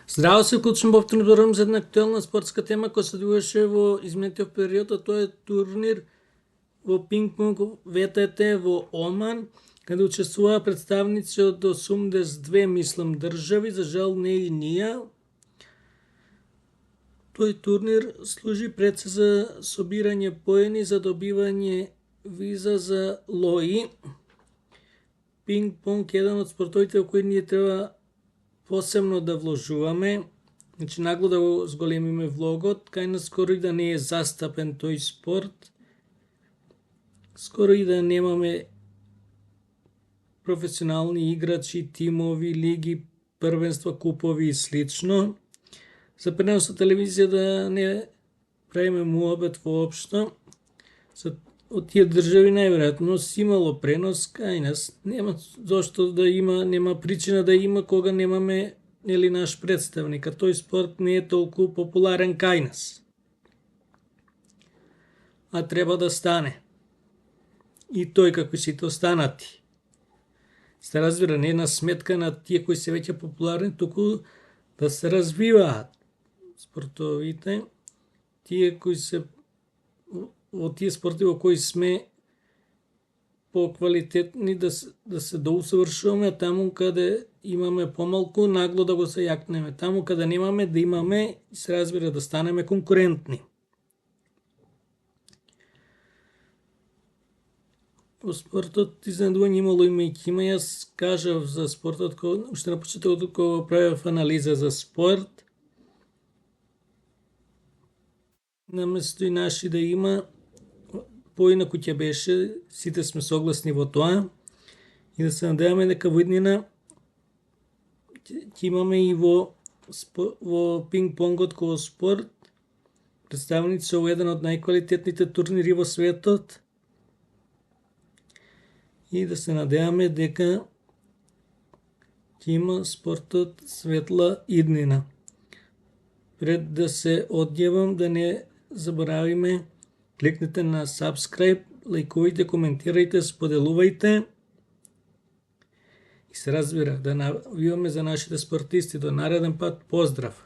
Здраво се, вклучен повторно зборувам за една актуелна спортска тема која се одвиваше во изминатиот период, а тоа е турнир во пинг-понг ВТТ во Оман, каде учествуваа представници од 82, мислам, држави, за жал не и ние. Тој турнир служи пред се за собирање поени за добивање виза за лои. Пинг-понг е еден од спортовите во кои ние треба посебно да вложуваме, значи нагло да го зголемиме влогот, кај нас скоро и да не е застапен тој спорт, скоро и да немаме професионални играчи, тимови, лиги, првенства, купови и слично. За пренос на телевизија да не правиме муабет воопшто. Од тие држави најверојатно си имало пренос, кај нас нема зошто да има, нема причина да има кога немаме наш представник, а тој спорт не е толку популарен кај нас. А треба да стане. И тој како сите останати. Се разбира, не на сметка на тие кои се веќе популарни, туку да се развиваат спортовите, тие кои се во тие спорти во кои сме поквалитетни да се доусавршуваме, а таму каде имаме помалку нагло да го се јакнеме. Таму каде немаме да имаме, се разбира, да станеме конкурентни. Во спортот изненадување имало имајќи има, јас кажав за спортот уште на почетокот кога правев анализа за спорт. Наместо и наши да има, поинаку ќе беше, сите сме согласни во тоа, и да се надеваме дека во иднина ќе имаме и во пинг-понгот како спорт представници во еден од најквалитетните турнири во светот, и да се надеваме дека ќе има спортот светла иднина. Пред да се одјавам, да не заборавиме, кликнете на subscribe, лајкувајте, коментирајте, споделувајте и се разбира да навиваме за нашите спортисти. До нареден пат, поздрав!